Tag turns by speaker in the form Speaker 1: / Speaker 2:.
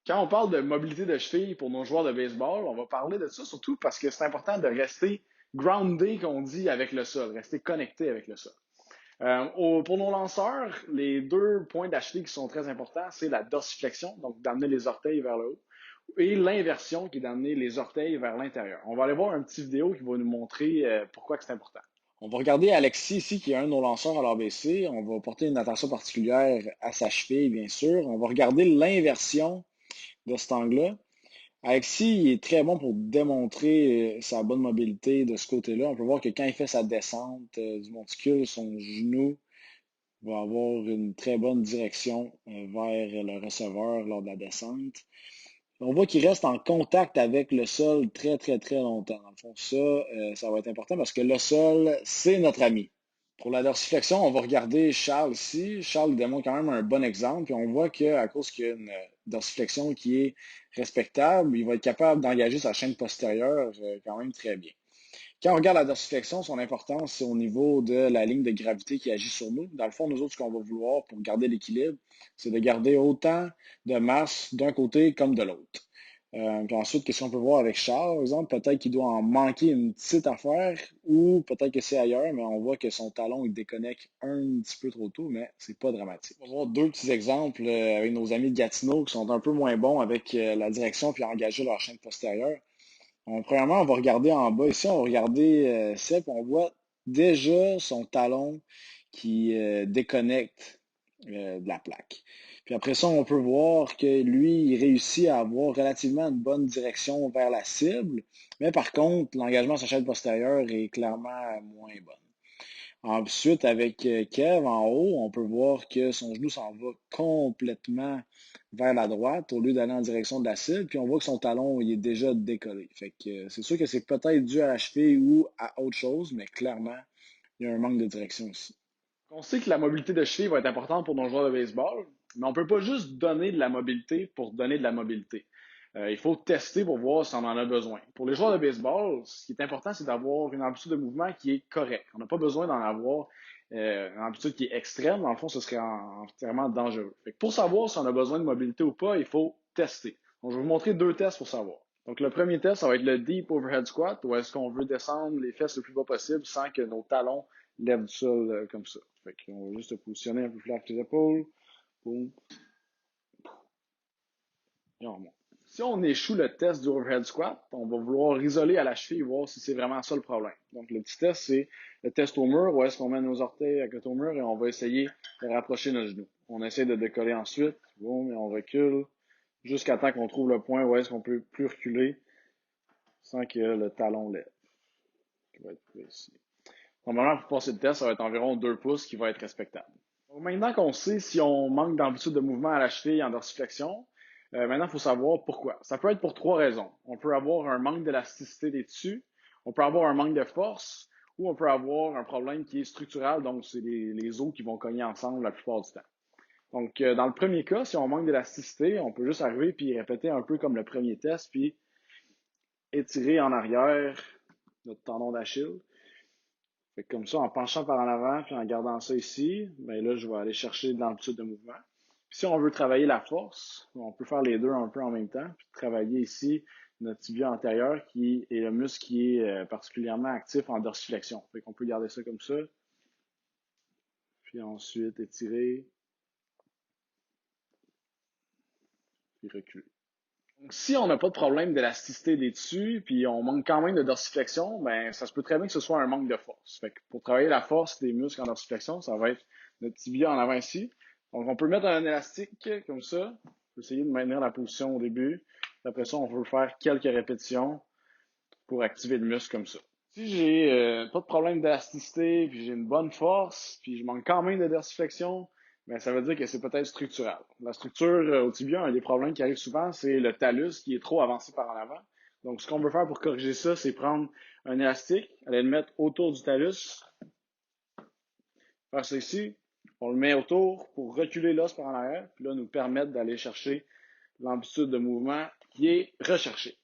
Speaker 1: Quand on parle de mobilité de cheville pour nos joueurs de baseball, on va parler de ça surtout parce que c'est important de rester groundé, qu'on dit, avec le sol, rester connecté avec le sol. Pour nos lanceurs, les deux points d'acheter qui sont très importants, c'est la dorsiflexion, donc d'amener les orteils vers le haut, et l'inversion, qui est d'amener les orteils vers l'intérieur. On va aller voir un petit vidéo qui va nous montrer pourquoi c'est important. On va regarder Alexis ici, qui est un de nos lanceurs à l'ABC. On va porter une attention particulière à sa cheville, bien sûr. On va regarder l'inversion de cet angle-là. Alexis, il est très bon pour démontrer sa bonne mobilité de ce côté-là. On peut voir que quand il fait sa descente du monticule, son genou va avoir une très bonne direction vers le receveur lors de la descente. On voit qu'il reste en contact avec le sol très, très, très longtemps. Dans le fond, ça va être important parce que le sol, c'est notre ami. Pour la dorsiflexion, on va regarder Charles ici. Charles démontre quand même un bon exemple. Puis on voit qu'à cause qu'il y a une dorsiflexion qui est respectable, il va être capable d'engager sa chaîne postérieure quand même très bien. Quand on regarde la dorsiflexion, son importance, c'est au niveau de la ligne de gravité qui agit sur nous. Dans le fond, nous autres, ce qu'on va vouloir pour garder l'équilibre, c'est de garder autant de masse d'un côté comme de l'autre. Puis ensuite, qu'est-ce qu'on peut voir avec Charles, par exemple? Peut-être qu'il doit en manquer une petite affaire ou peut-être que c'est ailleurs, mais on voit que son talon, il déconnecte un petit peu trop tôt, mais c'est pas dramatique. On va voir deux petits exemples avec nos amis de Gatineau qui sont un peu moins bons avec la direction puis engager leur chaîne postérieure. Premièrement, on va regarder en bas. Ici, on va regarder Sep. On voit déjà son talon qui déconnecte de la plaque. Puis après ça, on peut voir que lui, il réussit à avoir relativement une bonne direction vers la cible. Mais par contre, l'engagement sur sa chaîne postérieure est clairement moins bonne. Ensuite, avec Kev en haut, on peut voir que son genou s'en va complètement vers la droite au lieu d'aller en direction de la cible. Puis on voit que son talon il est déjà décollé. Fait que c'est sûr que c'est peut-être dû à la cheville ou à autre chose, mais clairement, il y a un manque de direction aussi. On sait que la mobilité de cheville va être importante pour nos joueurs de baseball, mais on ne peut pas juste donner de la mobilité pour donner de la mobilité. Il faut tester pour voir si on en a besoin. Pour les joueurs de baseball, ce qui est important, c'est d'avoir une amplitude de mouvement qui est correcte. On n'a pas besoin d'en avoir une amplitude qui est extrême. Dans le fond, ce serait entièrement dangereux. Fait que pour savoir si on a besoin de mobilité ou pas, il faut tester. Donc, je vais vous montrer deux tests pour savoir. Donc, le premier test, ça va être le Deep Overhead Squat, où est-ce qu'on veut descendre les fesses le plus bas possible sans que nos talons lèvent du sol comme ça. Fait qu'on va juste se positionner un peu plus large que les épaules. Boum. Et on remonte. Si on échoue le test du overhead squat, on va vouloir isoler à la cheville et voir si c'est vraiment ça le problème. Donc, le petit test, c'est le test au mur, où est-ce qu'on met nos orteils à côté au mur et on va essayer de rapprocher nos genoux. On essaie de décoller ensuite, boum, et on recule jusqu'à temps qu'on trouve le point où est-ce qu'on peut plus reculer sans que le talon lève. Qui va être ici. Normalement, pour passer le test, ça va être environ 2 pouces qui va être respectable. Donc, maintenant qu'on sait si on manque d'amplitude de mouvement à la cheville en dorsiflexion, maintenant, il faut savoir pourquoi. Ça peut être pour trois raisons. On peut avoir un manque d'élasticité des tissus, on peut avoir un manque de force, ou on peut avoir un problème qui est structural, donc c'est les os qui vont cogner ensemble la plupart du temps. Donc, dans le premier cas, si on manque d'élasticité, on peut juste arriver puis répéter un peu comme le premier test, puis étirer en arrière notre tendon d'Achille. Fait que comme ça, en penchant par en avant, puis en gardant ça ici, ben là, je vais aller chercher de l'amplitude de mouvement. Puis si on veut travailler la force, on peut faire les deux un peu en même temps, puis travailler ici notre tibia antérieur, qui est le muscle qui est particulièrement actif en dorsiflexion. Fait qu'on peut garder ça comme ça. Puis ensuite étirer, puis reculer. Donc, si on n'a pas de problème d'élasticité des tissus, puis on manque quand même de dorsiflexion, ben ça se peut très bien que ce soit un manque de force. Fait que pour travailler la force des muscles en dorsiflexion, ça va être notre tibia en avant ici. Donc on peut mettre un élastique comme ça, on peut essayer de maintenir la position au début. Après ça, on peut faire quelques répétitions pour activer le muscle comme ça. Si j'ai pas de problème d'élasticité, puis j'ai une bonne force, puis je manque quand même de dorsiflexion, ben, ça veut dire que c'est peut-être structural. La structure au tibia, un des problèmes qui arrive souvent, c'est le talus qui est trop avancé par en avant. Donc, ce qu'on peut faire pour corriger ça, c'est prendre un élastique, aller le mettre autour du talus, faire ça ici, on le met autour pour reculer l'os par en arrière, puis là, nous permettre d'aller chercher l'amplitude de mouvement qui est recherchée.